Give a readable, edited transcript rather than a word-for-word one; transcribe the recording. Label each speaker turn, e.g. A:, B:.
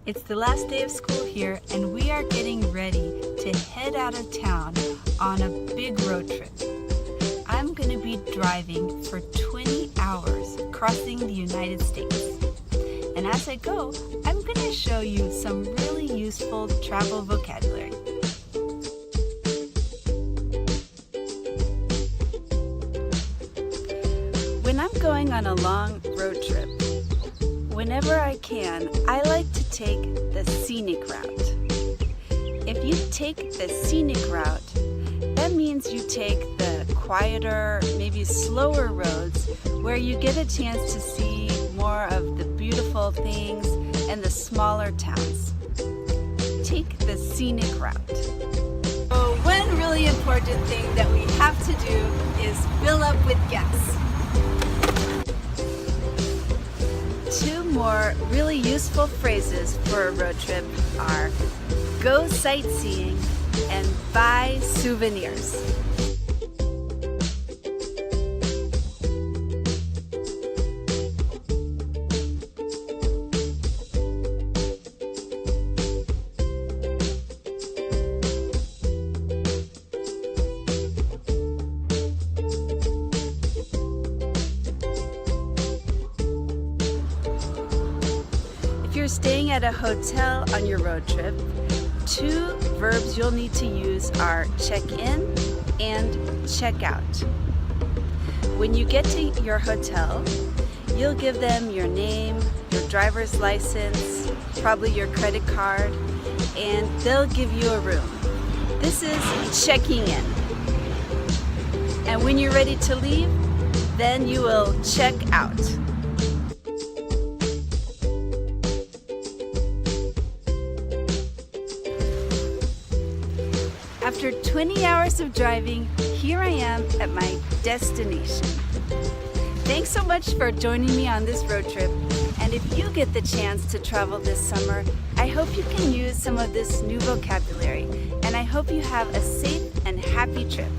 A: It's the last day of school here, and we are getting ready to head out of town on a big road trip. I'm going to be driving for 20 hours crossing the United States. And as I go, I'm going to show you some really useful travel vocabulary. When I'm going on a long road trip, whenever I can, I like to take the scenic route. If you take the scenic route, that means you take the quieter, maybe slower roads where you get a chance to see more of the beautiful things and the smaller towns. Take the scenic route. So one really important thing that we have to do is fill up with gas. Two more really useful phrases for a road trip are go sightseeing and buy souvenirs. If you're staying at a hotel on your road trip, two verbs you'll need to use are check in and check out. When you get to your hotel, you'll give them your name, your driver's license, probably your credit card, and they'll give you a room. This is checking in. And when you're ready to leave, then you will check out. After 20 hours of driving, here I am at my destination. Thanks so much for joining me on this road trip. And if you get the chance to travel this summer, I hope you can use some of this new vocabulary. And I hope you have a safe and happy trip.